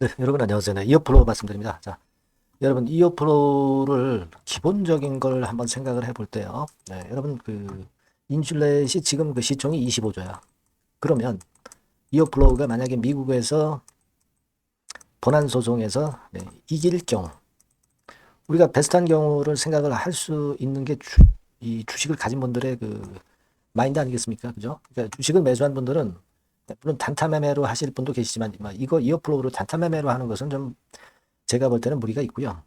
네, 여러분 안녕하세요. 네, 이어플로우 말씀드립니다. 자, 여러분 이어플로우를 기본적인 걸 한번 생각을 해볼 때요. 네, 여러분 인슐렛이 지금 그 시총이 25조야. 그러면 이어플로우가 만약에 미국에서 본안 소송에서 이길 경우, 우리가 베스트한 경우를 생각을 할 수 있는 게 이 주식을 가진 분들의 그 마인드 아니겠습니까? 그죠? 그러니까 주식을 매수한 분들은 물론 단타 매매로 하실 분도 계시지만 이거 이어플로우로 단타 매매로 하는 것은 좀 제가 볼 때는 무리가 있고요.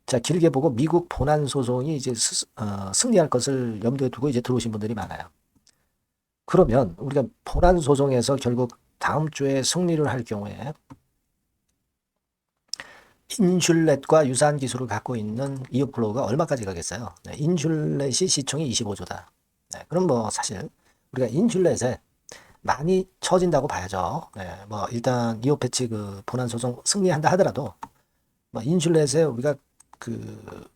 자, 길게 보고 미국 본안 소송이 이제 승리할 것을 염두에 두고 이제 들어오신 분들이 많아요. 그러면 우리가 본안 소송에서 결국 다음 주에 승리를 할 경우에 인슐렛과 유사한 기술을 갖고 있는 이어플로우가 얼마까지 가겠어요? 네, 인슐렛이 시총이 25조다. 네, 그럼 뭐 사실 우리가 인슐렛에 많이 처진다고 봐야죠. 네, 뭐 일단 이어 패치 그 본안 소송 승리한다 하더라도 뭐 인슐렛에 우리가 그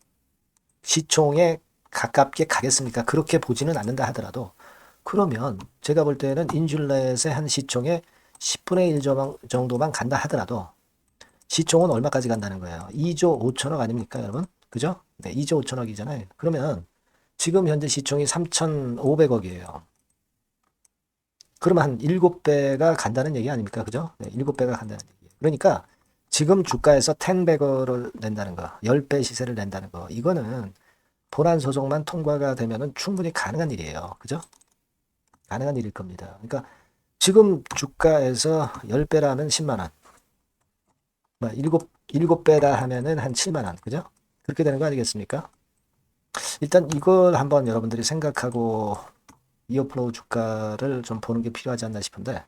시총에 가깝게 가겠습니까? 그렇게 보지는 않는다 하더라도 그러면 제가 볼 때는 인슐렛의 한 시총의 10분의 1 정도만 간다 하더라도 시총은 얼마까지 간다는 거예요? 2조 5천억 아닙니까, 여러분? 그죠? 네, 2조 5천억이잖아요. 그러면 지금 현재 시총이 3,500억이에요. 그러면 한 7배가 간다는 얘기 아닙니까? 그죠? 네, 7배가 간다는 얘기. 그러니까 지금 주가에서 10배거를 낸다는 거, 10배 시세를 낸다는 거, 이거는 본안 소송만 통과가 되면은 충분히 가능한 일이에요. 그죠? 가능한 일일 겁니다. 그러니까 지금 주가에서 10배라면 10만 원. 뭐 7배라 하면은 한 7만 원. 그죠? 그렇게 되는 거 아니겠습니까? 일단 이걸 한번 여러분들이 생각하고 이어플로우 주가를 좀 보는 게 필요하지 않나 싶은데,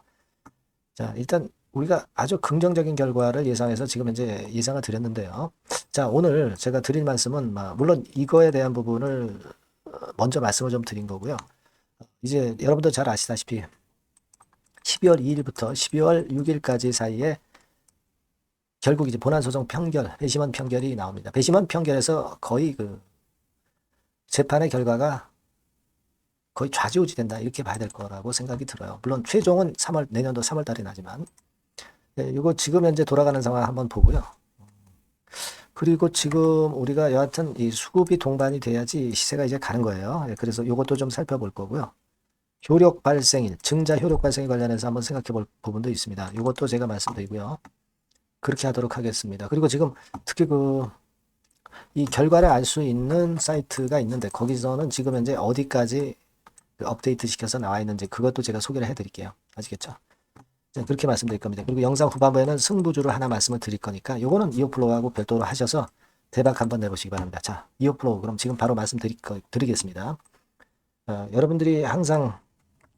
자, 일단 우리가 아주 긍정적인 결과를 예상해서 지금 현재 예상을 드렸는데요. 자, 오늘 제가 드릴 말씀은 물론 이거에 대한 부분을 먼저 말씀을 좀 드린 거고요. 이제 여러분도 잘 아시다시피 12월 2일부터 12월 6일까지 사이에 결국 이제 본안소송 편결, 배심원 편결이 나옵니다. 배심원 편결에서 거의 그 재판의 결과가 거의 좌지우지 된다 이렇게 봐야 될 거라고 생각이 들어요. 물론 최종은 내년도 3월 달에 나지만 이거 지금 현재 돌아가는 상황 한번 보고요. 그리고 지금 우리가 여하튼 이 수급이 동반이 돼야지 시세가 이제 가는 거예요. 그래서 이것도 좀 살펴볼 거고요. 효력 발생일, 증자 효력 발생에 관련해서 한번 생각해 볼 부분도 있습니다. 이것도 제가 말씀드리고요. 그렇게 하도록 하겠습니다. 그리고 지금 특히 이 결과를 알 수 있는 사이트가 있는데 거기서는 지금 현재 어디까지 업데이트 시켜서 나와 있는지 그것도 제가 소개를 해 드릴게요. 아시겠죠? 그렇게 말씀드릴 겁니다. 그리고 영상 후반부에는 승부주를 하나 말씀을 드릴 거니까 요거는 이어플로우하고 별도로 하셔서 대박 한번 내보시기 바랍니다. 자, 이어플로우 그럼 지금 바로 드리겠습니다. 여러분들이 항상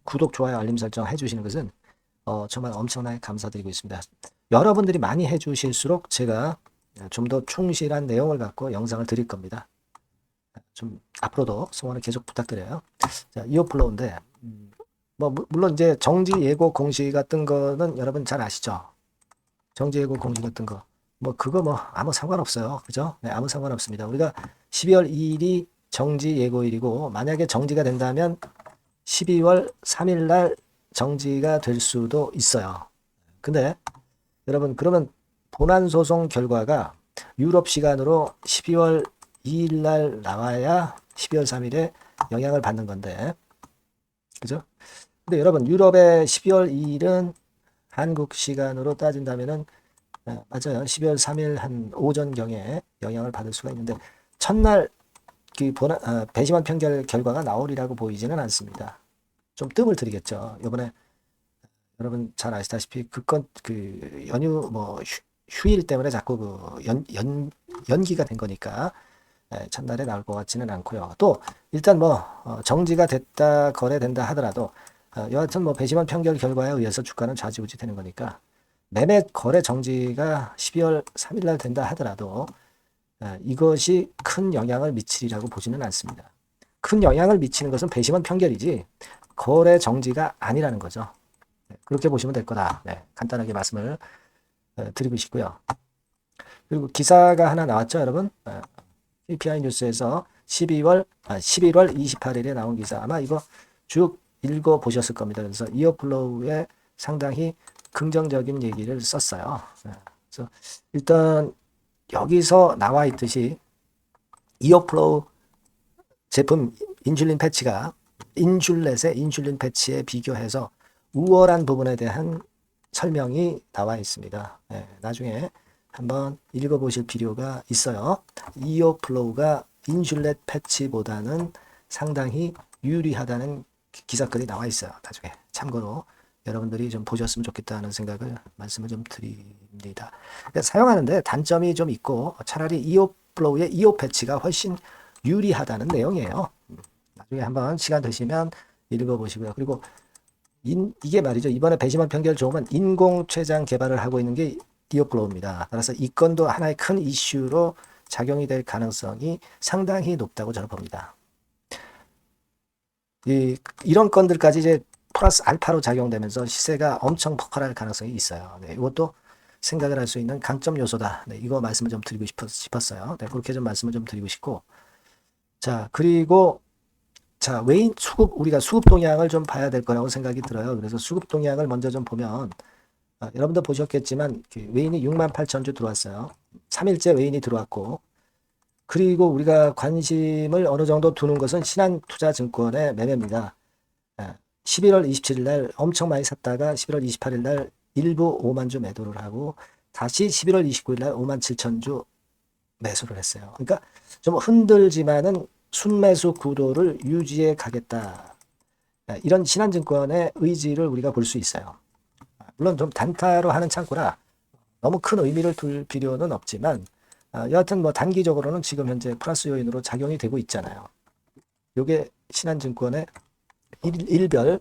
구독, 좋아요, 알림 설정 해주시는 것은 정말 엄청나게 감사드리고 있습니다. 여러분들이 많이 해주실수록 제가 좀 더 충실한 내용을 갖고 영상을 드릴 겁니다. 좀 앞으로도 성원을 계속 부탁드려요. 자, 이어플로우인데 물론 이제 정지 예고 공시 같은 거는 여러분 잘 아시죠? 정지 예고 공시 같은 거. 그거 아무 상관없어요. 그죠? 네, 아무 상관없습니다. 우리가 12월 2일이 정지 예고일이고 만약에 정지가 된다면 12월 3일 날 정지가 될 수도 있어요. 근데 여러분 그러면 본안 소송 결과가 유럽 시간으로 12월 2일 날 나와야 12월 3일에 영향을 받는 건데. 그죠? 근데 여러분 유럽의 12월 2일은 한국 시간으로 따진다면은 맞아요. 12월 3일 한 오전경에 영향을 받을 수가 있는데 첫날 배심원 편결 결과가 나오리라고 보이지는 않습니다. 좀 뜸을 들이겠죠. 이번에 여러분 잘 아시다시피 연휴 휴일 때문에 자꾸 연기가 된 거니까 첫날에 나올 것 같지는 않고요. 또 일단 정지가 됐다 거래된다 하더라도 여하튼 배심원 편결 결과에 의해서 주가는 좌지우지 되는 거니까 매매 거래 정지가 12월 3일 날 된다 하더라도 이것이 큰 영향을 미치리라고 보지는 않습니다. 큰 영향을 미치는 것은 배심원 편결이지 거래 정지가 아니라는 거죠. 그렇게 보시면 될 거다. 간단하게 말씀을 드리고 싶고요. 그리고 기사가 하나 나왔죠, 여러분? KPI 뉴스에서 11월 28일에 나온 기사. 아마 이거 쭉 읽어 보셨을 겁니다. 그래서 이어플로우에 상당히 긍정적인 얘기를 썼어요. 그래서 일단 여기서 나와 있듯이 이어플로우 제품 인슐린 패치가 인슐렛의 인슐린 패치에 비교해서 우월한 부분에 대한 설명이 나와 있습니다. 나중에 한번 읽어보실 필요가 있어요. 이어플로우가 인슐렛 패치보다는 상당히 유리하다는 기사글이 나와 있어요. 나중에 참고로 여러분들이 좀 보셨으면 좋겠다는 생각을 말씀을 좀 드립니다. 그러니까 사용하는데 단점이 좀 있고 차라리 이어플로우의 이어 패치가 훨씬 유리하다는 내용이에요. 나중에 한번 시간 되시면 읽어보시고요. 그리고 이게 말이죠. 이번에 배심원 편결 좋으면 인공췌장 개발을 하고 있는 게 이어플로우입니다. 따라서 이 건도 하나의 큰 이슈로 작용이 될 가능성이 상당히 높다고 저는 봅니다. 이런 건들까지 이제 플러스 알파로 작용되면서 시세가 엄청 폭발할 가능성이 있어요. 이것도 생각을 할 수 있는 강점 요소다. 이거 말씀을 좀 드리고 싶었어요. 그렇게 좀 말씀을 좀 드리고 싶고, 자, 그리고 자, 외인 수급, 우리가 수급 동향을 좀 봐야 될 거라고 생각이 들어요. 그래서 수급 동향을 먼저 좀 보면, 여러분도 보셨겠지만, 외인이 68,000주 들어왔어요. 3일째 외인이 들어왔고, 그리고 우리가 관심을 어느 정도 두는 것은 신한투자증권의 매매입니다. 11월 27일 날 엄청 많이 샀다가 11월 28일 날 일부 5만 주 매도를 하고, 다시 11월 29일 날 5만 7천 주 매수를 했어요. 그러니까 좀 흔들지만은 순매수 구도를 유지해 가겠다. 이런 신한증권의 의지를 우리가 볼 수 있어요. 물론 좀 단타로 하는 창구라 너무 큰 의미를 둘 필요는 없지만 여하튼 뭐 단기적으로는 지금 현재 플러스 요인으로 작용이 되고 있잖아요. 이게 신한증권의 일별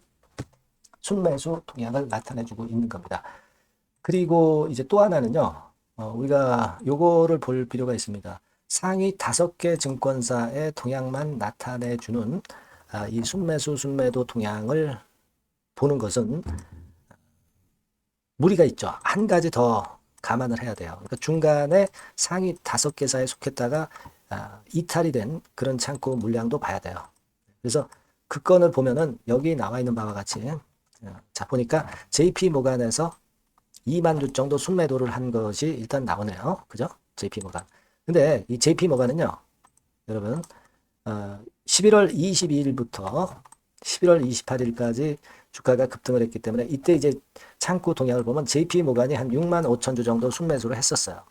순매수 동향을 나타내주고 있는 겁니다. 그리고 이제 또 하나는요. 우리가 요거를 볼 필요가 있습니다. 상위 5개 증권사의 동향만 나타내주는 이 순매수, 순매도 동향을 보는 것은 무리가 있죠. 한 가지 더 감안을 해야 돼요. 그러니까 중간에 상위 5개사에 속했다가 이탈이 된 그런 창구 물량도 봐야 돼요. 그래서 그 건을 보면은 여기 나와 있는 바와 같이 자 보니까 JP 모간에서 2만 주 정도 순매도를 한 것이 일단 나오네요. 그죠? JP 모간. 근데 이 JP 모간은요, 여러분, 11월 22일부터 11월 28일까지 주가가 급등을 했기 때문에 이때 이제 창구 동향을 보면 JP 모간이 한 6만 5천 주 정도 순매수를 했었어요.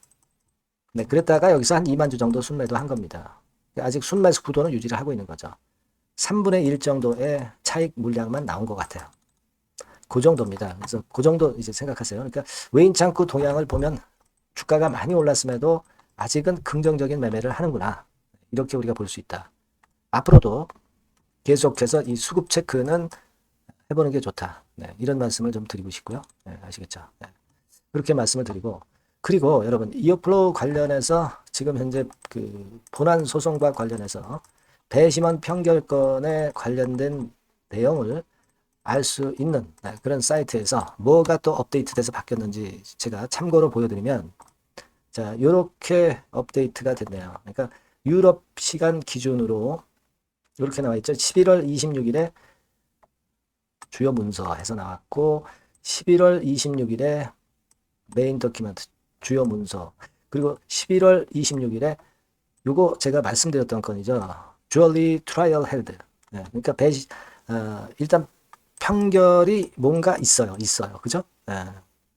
네, 그랬다가 여기서 한 2만 주 정도 순매도 한 겁니다. 아직 순매수 구도는 유지를 하고 있는 거죠. 3분의 1 정도의 차익 물량만 나온 것 같아요. 그 정도입니다. 그래서 그 정도 이제 생각하세요. 그러니까 외인 창구 동향을 보면 주가가 많이 올랐음에도 아직은 긍정적인 매매를 하는구나. 이렇게 우리가 볼 수 있다. 앞으로도 계속해서 이 수급 체크는 해보는 게 좋다. 네, 이런 말씀을 좀 드리고 싶고요. 네, 아시겠죠? 네. 그렇게 말씀을 드리고, 그리고 여러분 이어플로우 관련해서 지금 현재 그 본안 소송과 관련해서 배심원 평결권에 관련된 내용을 알 수 있는 그런 사이트에서 뭐가 또 업데이트돼서 바뀌었는지 제가 참고로 보여드리면, 자, 요렇게 업데이트가 됐네요. 그러니까 유럽 시간 기준으로 이렇게 나와 있죠. 11월 26일에 주요 문서에서 나왔고 11월 26일에 메인 도큐멘트 주요 문서, 그리고 11월 26일에 요거 제가 말씀드렸던 건이죠. 주얼리 트라이얼 헬드. 그러니까 일단 판결이 뭔가 있어요. 그죠?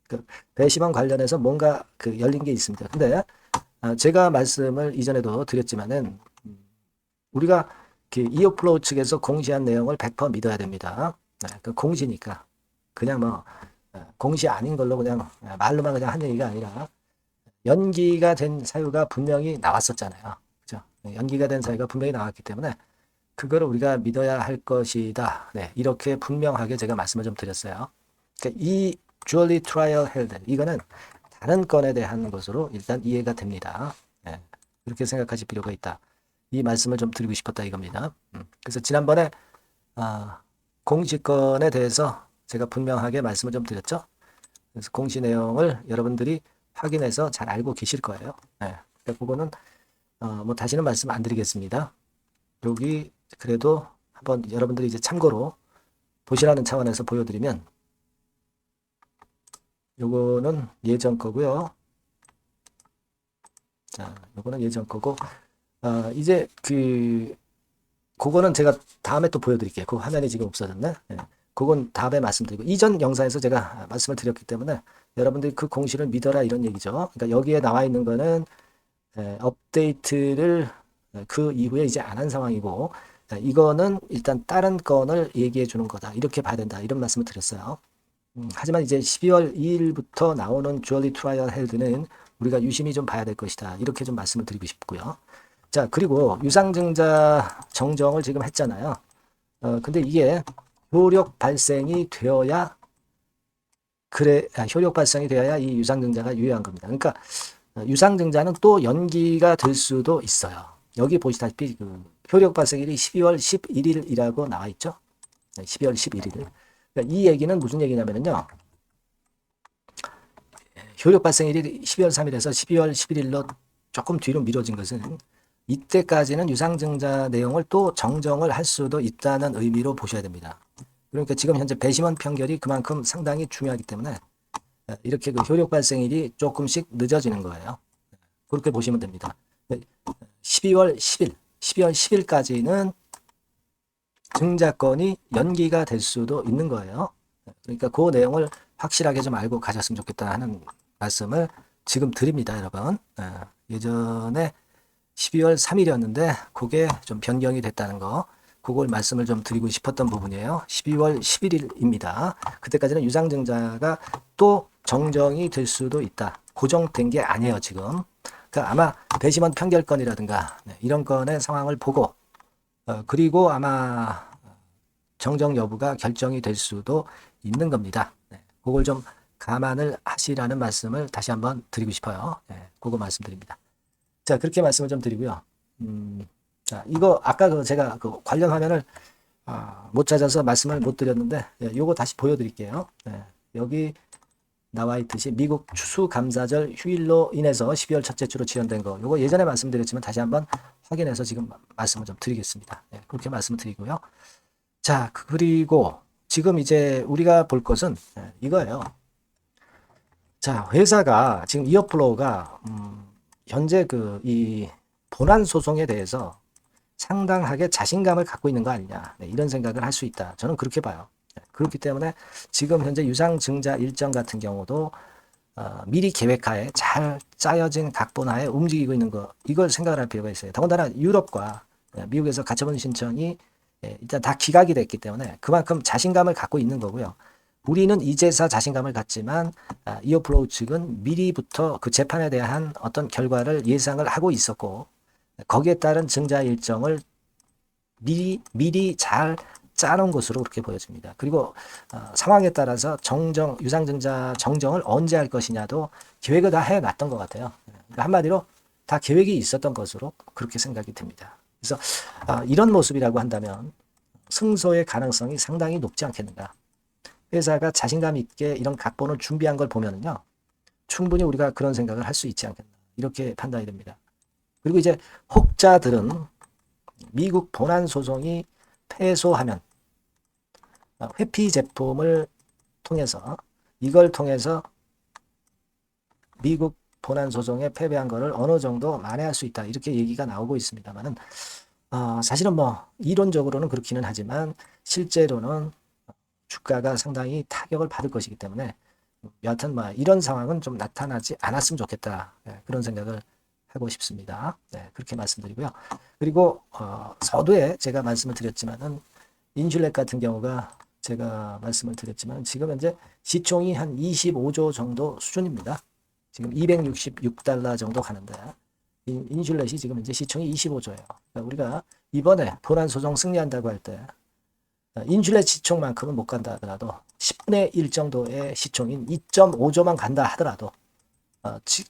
그 배심원 관련해서 뭔가 그 열린 게 있습니다. 근데 제가 말씀을 이전에도 드렸지만은 우리가 그 이어플로우 측에서 공시한 내용을 100% 믿어야 됩니다. 그 공시니까 그냥 뭐 공시 아닌 걸로 그냥 말로만 그냥 한 얘기가 아니라 연기가 된 사유가 분명히 나왔었잖아요. 그죠? 연기가 된 사유가 분명히 나왔기 때문에 그거를 우리가 믿어야 할 것이다. 네, 이렇게 분명하게 제가 말씀을 좀 드렸어요. 그러니까 이 주얼리 트라이얼 헬드 이거는 다른 건에 대한 것으로 일단 이해가 됩니다. 네, 그렇게 생각하실 필요가 있다. 이 말씀을 좀 드리고 싶었다 이겁니다. 그래서 지난번에 공시건에 대해서 제가 분명하게 말씀을 좀 드렸죠. 그래서 공시 내용을 여러분들이 확인해서 잘 알고 계실 거예요. 네, 그러니까 그거는 뭐 다시는 말씀 안 드리겠습니다. 여기 그래도 한번 여러분들이 이제 참고로 보시라는 차원에서 보여드리면, 요거는 예전 거고요. 자, 요거는 예전 거고, 이제 그거는 제가 다음에 또 보여드릴게요. 그 화면이 지금 없어졌네. 예. 그건 다음에 말씀드리고, 이전 영상에서 제가 말씀을 드렸기 때문에 여러분들이 그 공시를 믿어라 이런 얘기죠. 그러니까 여기에 나와 있는 거는 업데이트를 그 이후에 이제 안 한 상황이고, 이거는 일단 다른 건을 얘기해 주는 거다. 이렇게 봐야 된다. 이런 말씀을 드렸어요. 하지만 이제 12월 2일부터 나오는 주얼리 트라이얼 헬드는 우리가 유심히 좀 봐야 될 것이다. 이렇게 좀 말씀을 드리고 싶고요. 자, 그리고 유상증자 정정을 지금 했잖아요. 근데 이게 효력 발생이 되어야 효력 발생이 되어야 이 유상증자가 유효한 겁니다. 그러니까 유상증자는 또 연기가 될 수도 있어요. 여기 보시다시피 그 효력 발생일이 12월 11일이라고 나와 있죠. 12월 11일. 그러니까 이 얘기는 무슨 얘기냐면요. 효력 발생일이 12월 3일에서 12월 11일로 조금 뒤로 미뤄진 것은 이때까지는 유상증자 내용을 또 정정을 할 수도 있다는 의미로 보셔야 됩니다. 그러니까 지금 현재 배심원 판결이 그만큼 상당히 중요하기 때문에 이렇게 그 효력 발생일이 조금씩 늦어지는 거예요. 그렇게 보시면 됩니다. 12월 10일, 12월 10일까지는 증자권이 연기가 될 수도 있는 거예요. 그러니까 그 내용을 확실하게 좀 알고 가셨으면 좋겠다 하는 말씀을 지금 드립니다, 여러분. 예전에 12월 3일이었는데 그게 좀 변경이 됐다는 거, 그걸 말씀을 좀 드리고 싶었던 부분이에요. 12월 11일입니다. 그때까지는 유상증자가 또 정정이 될 수도 있다. 고정된 게 아니에요, 지금. 그러니까 아마 배심원 판결건이라든가 이런 건의 상황을 보고 그리고 아마 정정 여부가 결정이 될 수도 있는 겁니다. 그걸 좀 감안을 하시라는 말씀을 다시 한번 드리고 싶어요. 그거 말씀드립니다. 자, 그렇게 말씀을 좀 드리고요. 자, 이거 아까 제가 그 관련 화면을 못 찾아서 말씀을 못 드렸는데 요거 다시 보여드릴게요. 여기 나와 있듯이 미국 추수감사절 휴일로 인해서 12월 첫째 주로 지연된 거, 요거 예전에 말씀드렸지만 다시 한번 확인해서 지금 말씀을 좀 드리겠습니다. 그렇게 말씀을 드리고요. 자, 그리고 지금 이제 우리가 볼 것은 이거예요. 자, 회사가 지금 이어플로우가 현재 이 본안 소송에 대해서 상당하게 자신감을 갖고 있는 거 아니냐, 이런 생각을 할 수 있다. 저는 그렇게 봐요. 그렇기 때문에 지금 현재 유상증자 일정 같은 경우도 미리 계획하에 잘 짜여진 각본하에 움직이고 있는 거, 이걸 생각을 할 필요가 있어요. 더군다나 유럽과 미국에서 가처분 신청이 일단 다 기각이 됐기 때문에 그만큼 자신감을 갖고 있는 거고요. 우리는 이제서 자신감을 갖지만 이어플로우 측은 미리부터 그 재판에 대한 어떤 결과를 예상을 하고 있었고 거기에 따른 증자 일정을 미리 잘 짜놓은 것으로 그렇게 보여집니다. 그리고 상황에 따라서 유상증자 정정을 언제 할 것이냐도 계획을 다 해놨던 것 같아요. 그러니까 한마디로 다 계획이 있었던 것으로 그렇게 생각이 듭니다. 그래서 이런 모습이라고 한다면 승소의 가능성이 상당히 높지 않겠는가. 회사가 자신감 있게 이런 각본을 준비한 걸 보면은요, 충분히 우리가 그런 생각을 할 수 있지 않겠나, 이렇게 판단이 됩니다. 그리고 이제 혹자들은 미국 본안 소송이 패소하면 회피 제품을 통해서 이걸 통해서 미국 본안 소송에 패배한 거를 어느 정도 만회할 수 있다, 이렇게 얘기가 나오고 있습니다만은 사실은 뭐 이론적으로는 그렇기는 하지만 실제로는 주가가 상당히 타격을 받을 것이기 때문에 여하튼 뭐 이런 상황은 좀 나타나지 않았으면 좋겠다, 그런 생각을 하고 싶습니다. 그렇게 말씀드리고요. 그리고 서두에 제가 말씀을 드렸지만은 인슐렛 같은 경우가 제가 말씀을 드렸지만 지금 현재 시총이 한 25조 정도 수준입니다. 지금 266달러 정도 가는데 인슐렛이 지금 현재 시총이 25조예요. 그러니까 우리가 이번에 본안 소송 승리한다고 할 때 인슐렛 시총만큼은 못 간다 하더라도 10분의 1 정도의 시총인 2.5조만 간다 하더라도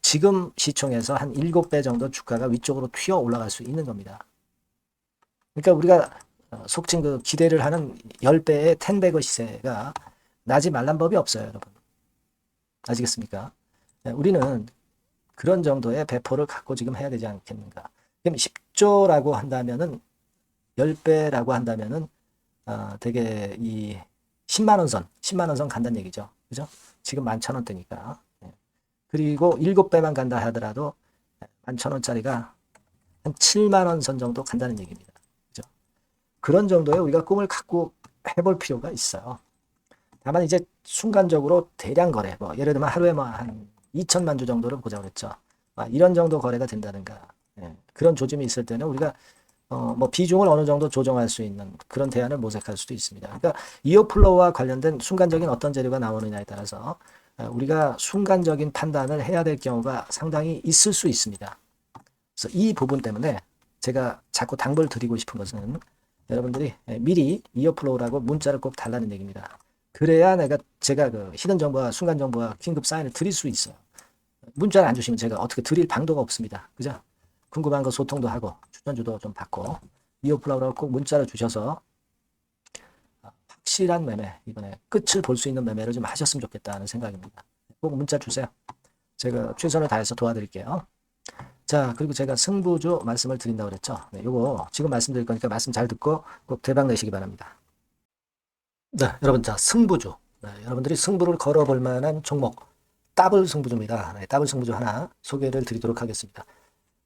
지금 시총에서 한 7배 정도 주가가 위쪽으로 튀어 올라갈 수 있는 겁니다. 그러니까 우리가 속칭 그 기대를 하는 10배의 텐베거 시세가 나지 말란 법이 없어요, 여러분. 아시겠습니까? 우리는 그런 정도의 배포를 갖고 지금 해야 되지 않겠는가. 그럼 10조라고 한다면은 10배라고 한다면은 되게 10만 원 선, 10만 원 선 간다는 얘기죠. 그죠? 지금 11,000원대니까. 그리고 7배만 간다 하더라도 11,000원짜리가 한 7만 원 선 정도 간다는 얘기입니다. 그죠? 그런 정도의 우리가 꿈을 갖고 해볼 필요가 있어요. 다만 이제 순간적으로 대량 거래, 뭐 예를 들면 하루에 뭐 한 2천만 주 정도를 보자고 그랬죠. 이런 정도 거래가 된다든가, 그런 조짐이 있을 때는 우리가 뭐 비중을 어느 정도 조정할 수 있는 그런 대안을 모색할 수도 있습니다. 그러니까 이어플로우와 관련된 순간적인 어떤 재료가 나오느냐에 따라서 우리가 순간적인 판단을 해야 될 경우가 상당히 있을 수 있습니다. 그래서 이 부분 때문에 제가 자꾸 당부를 드리고 싶은 것은 여러분들이 미리 이어플로우라고 문자를 꼭 달라는 얘기입니다. 그래야 제가 그 히든 정보와 순간 정보와 긴급 사인을 드릴 수 있어요. 문자를 안 주시면 제가 어떻게 드릴 방도가 없습니다. 그죠? 궁금한 거 소통도 하고 추천주도 좀 받고 이어플로우라고 꼭 문자를 주셔서 확실한 매매, 이번에 끝을 볼 수 있는 매매를 좀 하셨으면 좋겠다는 생각입니다. 꼭 문자 주세요. 제가 최선을 다해서 도와드릴게요. 자, 그리고 제가 승부주 말씀을 드린다고 그랬죠. 네, 요거 지금 말씀드릴 거니까 말씀 잘 듣고 꼭 대박 내시기 바랍니다. 네, 여러분, 자, 승부주. 네, 여러분들이 승부를 걸어볼 만한 종목, 더블 승부주입니다. 네, 더블 승부주 하나 소개를 드리도록 하겠습니다.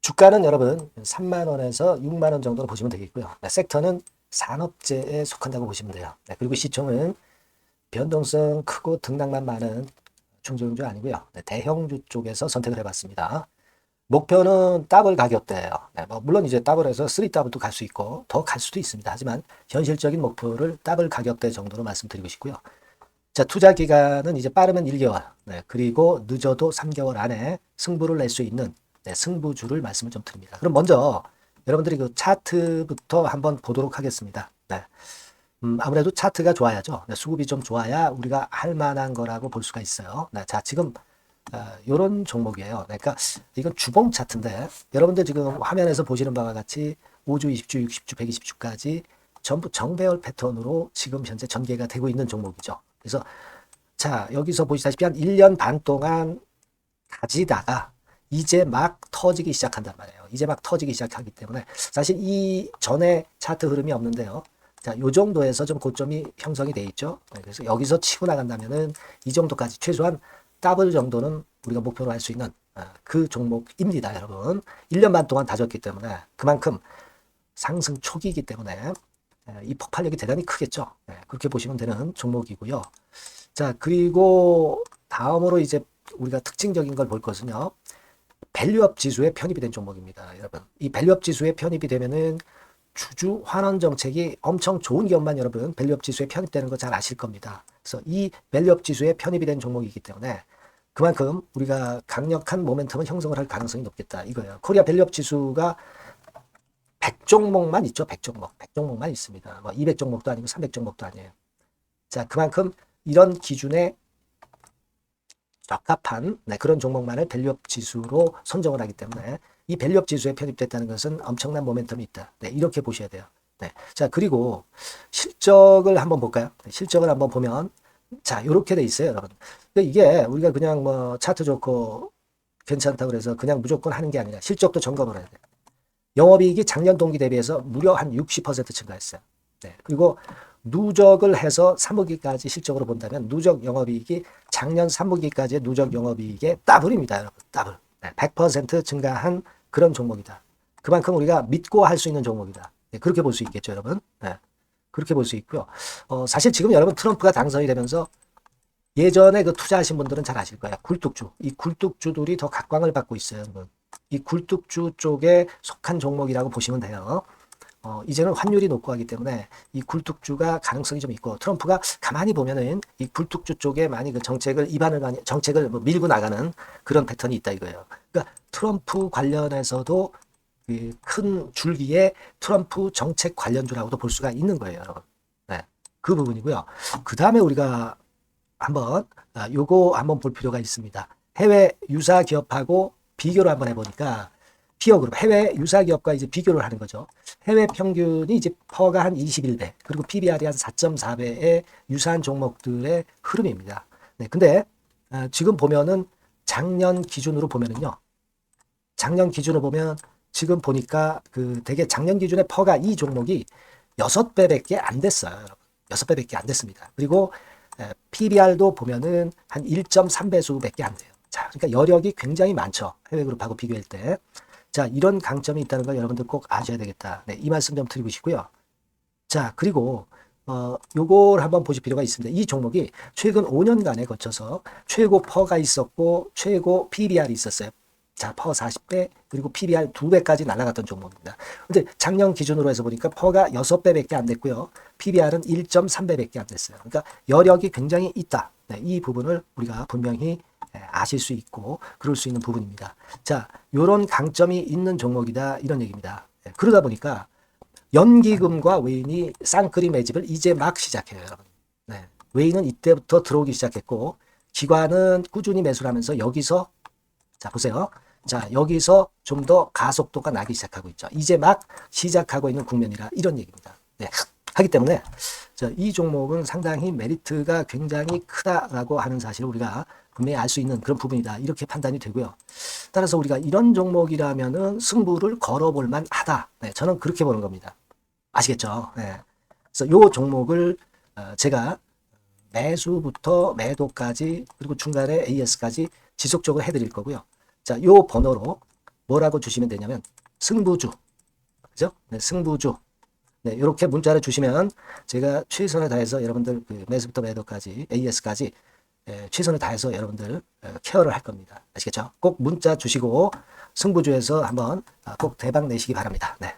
주가는 여러분 3만 원에서 6만 원 정도로 보시면 되겠고요. 네, 섹터는 산업재에 속한다고 보시면 돼요. 네, 그리고 시총은 변동성 크고 등락만 많은 중소형주 아니고요. 네, 대형주 쪽에서 선택을 해봤습니다. 목표는 더블 가격대예요. 네, 뭐 물론 이제 더블에서 3더블도 갈 수 있고 더 갈 수도 있습니다. 하지만 현실적인 목표를 더블 가격대 정도로 말씀드리고 싶고요. 자, 투자 기간은 이제 빠르면 1개월, 네, 그리고 늦어도 3개월 안에 승부를 낼 수 있는 승부주를 말씀을 좀 드립니다. 그럼 먼저 여러분들이 그 차트부터 한번 보도록 하겠습니다. 네. 아무래도 차트가 좋아야죠. 네, 수급이 좀 좋아야 우리가 할 만한 거라고 볼 수가 있어요. 네, 자, 지금 요런 종목이에요. 그러니까 이건 주봉 차트인데 여러분들 지금 화면에서 보시는 바와 같이 5주, 20주, 60주, 120주까지 전부 정배열 패턴으로 지금 현재 전개가 되고 있는 종목이죠. 그래서 자, 여기서 보시다시피 한 1년 반 동안 가지다가 이제 막 터지기 시작한단 말이에요. 이제 막 터지기 시작하기 때문에 사실 이 전에 차트 흐름이 없는데요. 자, 요 정도에서 좀 고점이 형성이 돼 있죠. 그래서 여기서 치고 나간다면은 이 정도까지 최소한 더블 정도는 우리가 목표로 할 수 있는 그 종목입니다, 여러분. 1년 반 동안 다졌기 때문에 그만큼 상승 초기이기 때문에 이 폭발력이 대단히 크겠죠. 그렇게 보시면 되는 종목이고요. 자, 그리고 다음으로 이제 우리가 특징적인 걸 볼 것은요. 밸류업 지수에 편입이 된 종목입니다, 여러분. 이 밸류업 지수에 편입이 되면은 주주 환원 정책이 엄청 좋은 기업만 여러분 밸류업 지수에 편입되는 거 잘 아실 겁니다. 그래서 이 밸류업 지수에 편입이 된 종목이기 때문에 그만큼 우리가 강력한 모멘텀을 형성을 할 가능성이 높겠다 이거예요. 코리아 밸류업 지수가 100종목만 있죠. 100종목. 100종목만 있습니다. 뭐 200종목도 아니고 300종목도 아니에요. 자, 그만큼 이런 기준에 적합한 그런 종목만을 밸류업 지수로 선정을 하기 때문에 이 밸류업 지수에 편입됐다는 것은 엄청난 모멘텀이 있다. 네, 이렇게 보셔야 돼요. 네. 자, 그리고 실적을 한번 볼까요? 네, 실적을 한번 보면 자, 이렇게 돼 있어요, 여러분. 근데 이게 우리가 그냥 뭐 차트 좋고 괜찮다 그래서 그냥 무조건 하는 게 아니라 실적도 점검을 해야 돼요. 영업이익이 작년 동기 대비해서 무려 한 60% 증가했어요. 네. 그리고 누적을 해서 3분기까지 실적으로 본다면 누적 영업이익이 작년 3분기까지의 누적 영업이익의 더블입니다, 여러분. 더블. 네. 100% 증가한 그런 종목이다. 그만큼 우리가 믿고 할 수 있는 종목이다. 네. 그렇게 볼 수 있겠죠, 여러분. 네. 그렇게 볼 수 있고요. 사실 지금 여러분 트럼프가 당선이 되면서 예전에 그 투자하신 분들은 잘 아실 거예요. 굴뚝주. 이 굴뚝주들이 더 각광을 받고 있어요, 여러분. 이 굴뚝주 쪽에 속한 종목이라고 보시면 돼요. 이제는 환율이 높고 하기 때문에 이 굴뚝주가 가능성이 좀 있고 트럼프가 가만히 보면은 이 굴뚝주 쪽에 많이 그 정책을 뭐 밀고 나가는 그런 패턴이 있다 이거예요. 그러니까 트럼프 관련해서도 큰 줄기에 트럼프 정책 관련주라고도 볼 수가 있는 거예요, 여러분. 네, 그 부분이고요. 그 다음에 우리가 한번 요거 한번 볼 필요가 있습니다. 해외 유사 기업하고 비교를 한번 해보니까 피어그룹 해외 유사 기업과 이제 비교를 하는 거죠. 해외 평균이 이제 퍼가 한 21배 그리고 PBR이 한 4.4배의 유사한 종목들의 흐름입니다. 네, 근데 지금 보면은 작년 기준으로 보면은요. 작년 기준으로 보면 지금 보니까 그 되게 작년 기준에 퍼가 이 종목이 6배밖에 안 됐어요. 여러분. 6배밖에 안 됐습니다. 그리고 PBR도 보면은 한 1.3배수밖에 안 돼요. 자, 그러니까 여력이 굉장히 많죠. 해외그룹하고 비교할 때. 자, 이런 강점이 있다는 걸 여러분들 꼭 아셔야 되겠다. 네, 이 말씀 좀 드리고 싶고요. 자, 그리고 요걸 한번 보실 필요가 있습니다. 이 종목이 최근 5년간에 거쳐서 최고 퍼가 있었고 최고 PBR이 있었어요. 자, 퍼 40배 그리고 PBR 2배까지 날아갔던 종목입니다. 근데 작년 기준으로 해서 보니까 퍼가 6배밖에 안 됐고요. PBR은 1.3배밖에 안 됐어요. 그러니까 여력이 굉장히 있다. 네, 이 부분을 우리가 분명히 아실 수 있고 그럴 수 있는 부분입니다. 자, 요런 강점이 있는 종목이다 이런 얘기입니다. 그러다 보니까 연기금과 외인이 쌍끌이 매집을 이제 막 시작해요, 여러분. 네. 외인은 이때부터 들어오기 시작했고, 기관은 꾸준히 매수를 하면서 여기서, 자, 보세요. 자, 여기서 좀 더 가속도가 나기 시작하고 있죠. 이제 막 시작하고 있는 국면이라 이런 얘기입니다. 네. 하기 때문에, 이 종목은 상당히 메리트가 굉장히 크다라고 하는 사실을 우리가 분명히 알 수 있는 그런 부분이다. 이렇게 판단이 되고요. 따라서 우리가 이런 종목이라면은 승부를 걸어볼 만하다. 네, 저는 그렇게 보는 겁니다. 아시겠죠? 네. 그래서 요 종목을 제가 매수부터 매도까지 그리고 중간에 AS까지 지속적으로 해드릴 거고요. 자, 요 번호로 뭐라고 주시면 되냐면 승부주, 그죠? 네, 승부주. 네, 이렇게 문자를 주시면 제가 최선을 다해서 여러분들 그 매수부터 매도까지 AS까지 최선을 다해서 여러분들 케어를 할 겁니다. 아시겠죠? 꼭 문자 주시고 승부주에서 한번 꼭 대박 내시기 바랍니다. 네.